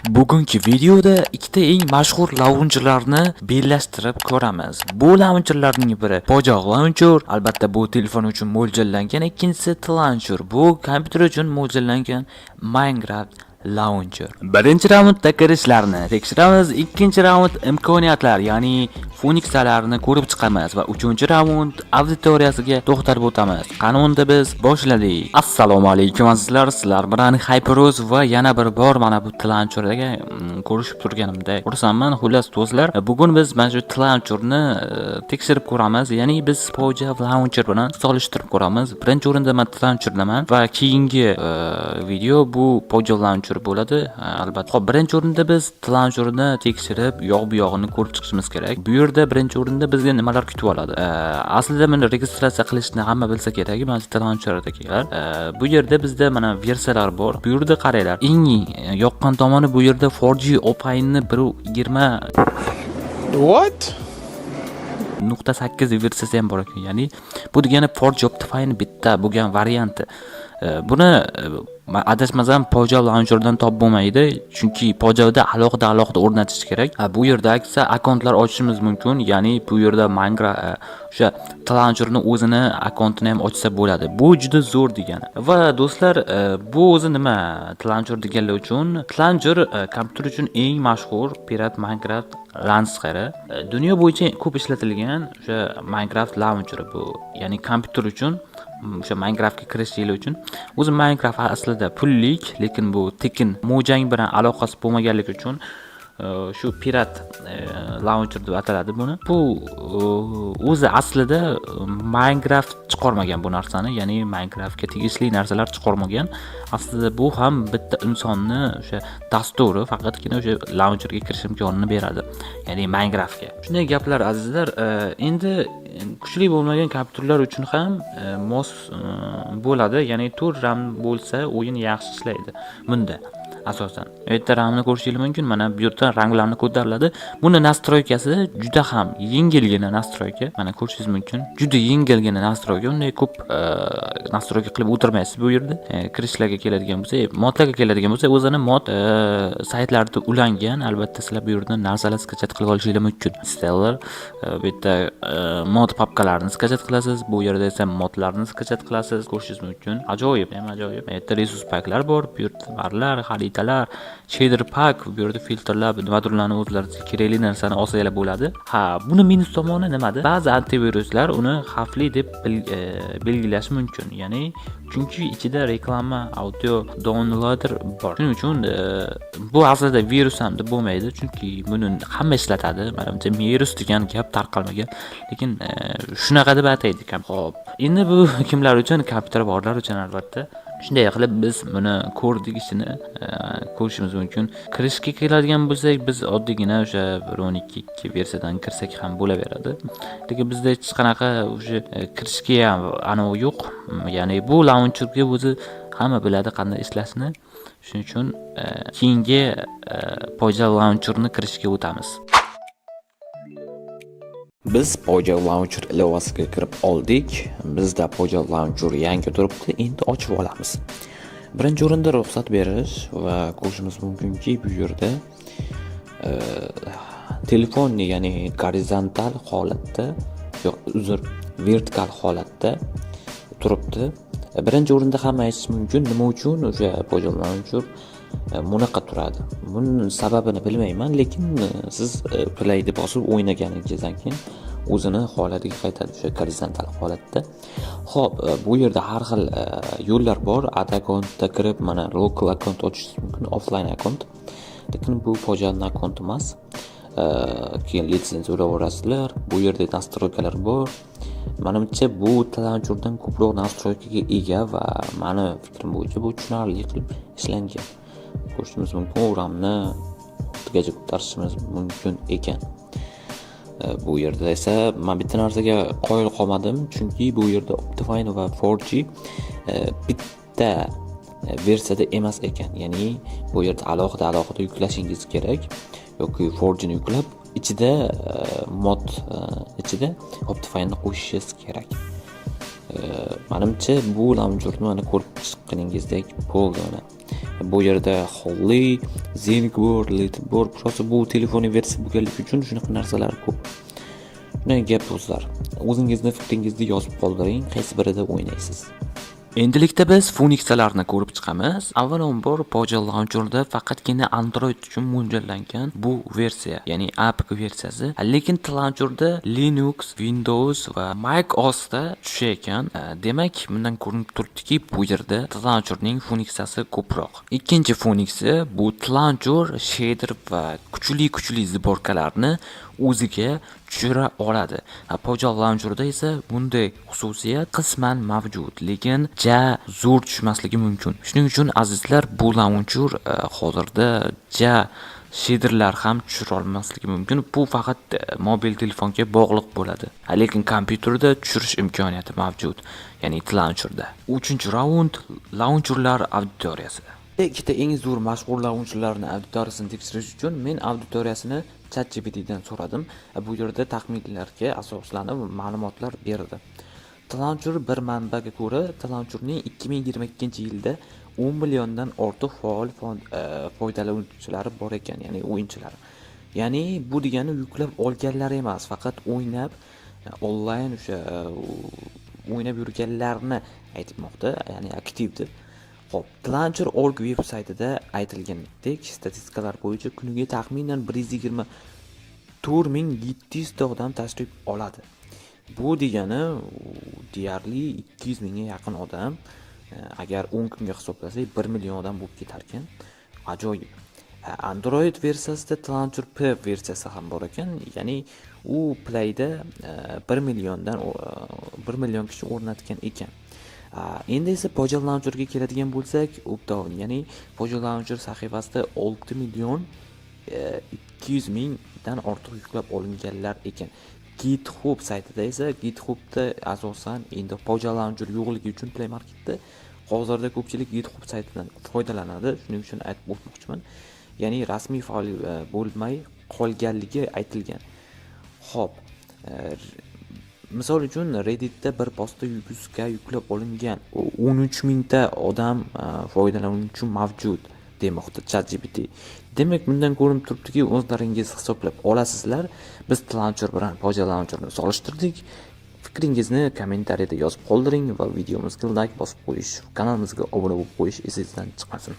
Bugungi videoda ikkita eng mashhur launcherlarni birlashtirib ko'ramiz. Bu launcherlarning biri pojoq launcher, albatta bu telefon uchun mo'ljallangan, ikkinchisi Tlauncher. Bu kompyuter uchun mo'ljallangan Minecraft launcher. Birinchi raundda kirishlarni tekshiramiz, ikkinchi raund imkoniyatlar, ya'ni funksiyalarni ko'rib chiqamiz va uchinchi raund auditoriyasiga to'xtalib o'tamiz. Qani unda biz boshladik. Assalomu alaykum azizlar, sizlar bilan Hyperuz va yana bir bor mana bu Tlauncherga ko'rishib turganimda xursandman. Xullas do'stlar, bugun biz mana shu Tlauncherni tekshirib ko'ramiz, ya'ni biz Poja launcher bilan solishtirib ko'ramiz. Birinchi o'rinda men Tlauncherdaman va keyingi video bu Poja launcher bo'ladi. Albatta, hop, birinchi o'rinda biz Tlauncherni tekshirib, bu yog'ini ko'rib chiqishimiz kerak. Bu yerda birinchi o'rinda bizga nimalar kutib oladi? Aslida buni registratsiya qilishni hamma bilsa kerak. Mana Tlauncherdagilar. Bu yerda bizda mana versiyalar bor. Bu yerda qaranglar. Eng yoqqan tomoni bu yerda 4G Opine 1.20 What? .8 versiyasi ham bor ekan. Ya'ni bu degani 4G Optifine bitta bo'lgan varianti. Buni adashmasam Poja launcherdan top bo'lmaydi, chunki Pojada alohida o'rnatish kerak. Bu yerda aksa akkauntlar ochishimiz mumkin, ya'ni bu yerda Minecraft o'sha Tlauncherni o'zini akkauntini ham ochsa bo'ladi. Bu juda zo'r degani. Va do'stlar, bu o'zi nima? Tlauncher deganlar uchun Tlauncher kompyuter uchun eng mashhur pirat Minecraft launcheri. Dunyo bo'yicha ko'p ishlatilgan o'sha Minecraft launcher bu, ya'ni kompyuter uchun o'sha Minecraftga kirishinglar uchun. O'zi Minecraft aslida pullik, lekin bu tekin mojang bilan aloqasi bo'lmaganligi uchun shu pirat launcher deb ataladi buni. Bu o'zi aslida Minecraft chiqarmagan bu narsani, ya'ni Minecraftga tegishli narsalar chiqarmagan. Aslida bu ham bitta insonni o'sha dasturi faqatgina o'sha launcherga kirish imkonini beradi, ya'ni Minecraftga. Shunday gaplar azizlar. Endi kuchli bo'lmagan kompyuterlar uchun ham mos bo'ladi, ya'ni 4 RAM bo'lsa o'yin yaxshi ishlaydi bunda. Asosan bu yerda ramni ko'rishingiz mumkin. Mana bu yerda ranglarni ko'tariladi. Buni nastroykasi juda ham yengilgina nastroyka. Mana ko'rishingiz mumkin. Juda yengilgina nastroyka. Unday ko'p nastroyka qilib o'tirmaysiz bu yerda. Kirishlarga keladigan bo'lsa, modlarga keladigan bo'lsa, o'zini mod saytlarida ulangan. Albatta sizlar bu yerdan narsalar skachat qilib olishingiz mumkin. Installer bu yerda mod papkalarini skachat qilasiz. Bu yerda esa modlarni skachat qilasiz. Ko'rishingiz mumkin. Ajoyib, ham ajoyib. Bu yerda resource packlar bor. Bu yerda barlar, shader pack, bu yerda filtrlar, nimadirlarni o'zlariga kerakli narsani olsanglar bo'ladi. Buni minus tomoni nimada? Ba'zi antiviruslar uni xavfli deb belgilashi mumkin. Ya'ni chunki ichida reklama, audio downloader bor. Shuning uchun bu aslida virus ham deb bo'lmaydi, chunki buni hamma ishlatadi. Menimcha virus degan gap tarqalmagan, lekin shunaqa deb ataydi. Xo'p, endi bu kimlar uchun? Kompyuter borlar uchun albatta. Shunday qilib biz buni ko'rdik, ishini ko'rishimiz mumkin. Kirishga keladigan bo'lsak, biz oddiygina o'sha 1.12 versiyadan kirsak ham bo'laveradi. Lekin bizda hech qanaqa o'sha kirishga ham anavi yo'q. Ya'ni bu launcherga o'zi hamma biladi qanday ishlashni. Shuning uchun keyingi Poja launcherni kirishga o'tamiz. Biz Poja launcher ilovasiga kirib oldik. Bizda Poja launcher yangi turibdi. Endi ochib olamiz. Birinchi o'rinda ruxsat berish va ko'rishimiz mumkinki, bu yerda telefonni, ya'ni gorizontal holatda, vertikal holatda turibdi. Birinchi o'rinda hamma aytish mumkin, nima uchun o'sha Poja launcher bunaqa turadi. Buning sababini bilmayman, lekin siz playni bosib o'ynaganingizdan keyin o'zini holatiga qaytadi, o'sha gorizontal holatda. Xo'p, bu yerda har xil yo'llar bor. Ad akkauntga kirib, mana local account ochishingiz mumkin, offline account. Lekin bu Pojaning accounti emas. Keyin litsenziya olaverasizlar. Bu yerda nastroykalar bor. Menimcha bu Tlauncherdan ko'proq nastroykaga ega va meni fikrim bo'yicha bu tushunarli qilib ishlangan. Ko'rishimiz mumkin, ramni ortigacha ko'tarishimiz mumkin ekan. Bu yerda esa men bitta narsaga qoyil qolmadim, chunki bu yerda Optifine va 4G bitta versiyada emas ekan. Ya'ni bu yerda alohida yuklashingiz kerak yoki 4G ni yuklab ichida mod ichida Optifine'ni qo'shishingiz kerak. Menimcha bu launcherni mana ko'rib chiqqaningizdek bo'ldi. Bu yerda Holly, Zenboard, Littleboard, prosta bu telefon versiya bo'lganligi uchun shunaqa narsalar ko'p. Bunday gap do'stlar. O'zingizni fikringizni yozib qoldiring, qaysi birida o'ynaysiz. Endilikda biz Phoenix'larni ko'rib chiqamiz. Avvalambor Poja Launcher'da faqatgina Android uchun mo'ljallangan bu versiya, ya'ni APK versiyasi. Lekin Launcher'da Linux, Windows va Mac OS'da tushayotgan. Demak, bundan ko'rinib turibdiki, bu yerda Launcher'ning Phoenix'asi ko'proq. Ikkinchi Phoenix'i bu Launcher shader va kuchli zborkalarni o'ziga tushira oladi. Poja Launcher'da esa bunday xususiyat qisman mavjud, lekin zo'r tushmasligi mumkin. Shuning uchun azizlar, bu launcher hozirda shaderlar ham tushira olmasligi mumkin. Bu faqat mobil telefonga bog'liq bo'ladi. Lekin kompyuterda tushirish imkoniyati mavjud, ya'ni launcherda. 3-raund launcherlar auditoriyasi. Ikkita eng zo'r mashhur launcherlarning auditoriyasini tekshirish uchun men auditoriyasini ChatGPT dan so'radim. Bu yerda taxminlarga asoslanib ma'lumotlar berdi. Launcher bir manbaga ko'ra, Launcherning 2022-yilda 10 milliondan ortiq faol foydalanuvchilari bor ekan, ya'ni o'yinchilar. Ya'ni bu degani yuklab olganlar emas, faqat o'ynab onlayn o'ynab yurganlarni aytmoqda, ya'ni aktiv deb. Xo'p, Launcher.org veb-saytida aytilganidek, statistikalar bo'yicha kuniga taxminan 124,700 ta odam tashrif oladi. Bu degani deyarli 200 mingga yaqin odam, agar 10 kunga hisoblasak 1 million odam bo'lib ketar ekan. Ajoyib. Android versiyasida Launcher P versiyasi ham bor ekan, ya'ni u Playda 1 million kishi o'rnatgan ekan. Endi esa Poja Launcherga keladigan bo'lsak, Uptown, ya'ni Poja Launcher sahifasida 6 million 200 mingdan ortiq yuklab olinganlar ekan. GitHub saytida esa GitHubda asosan endi Poja Launcher yo'qligi uchun Play Marketda hozirda ko'pchilik GitHub saytidan foydalanadi. Shuning uchun aytib o'tmoqchiman. Ya'ni rasmiy faol bo'lmay qolganligi aytilgan. Xo'p, misol uchun Redditda bir postda 100 ga yuklab olingan 13 mingta odam foydalanuvchi mavjud demoqda ChatGPT. Demak, bundan ko'rinib turibdiki, o'zlaringiz hisoblab olasizlar. Biz Launcher bilan Poja Launcherni solishtirdik. Fikringizni kommentariyada yozib qoldiring va videomizga like bosib qo'yish, kanalimizga obuna bo'lib qo'yish esingizdan chiqmasin.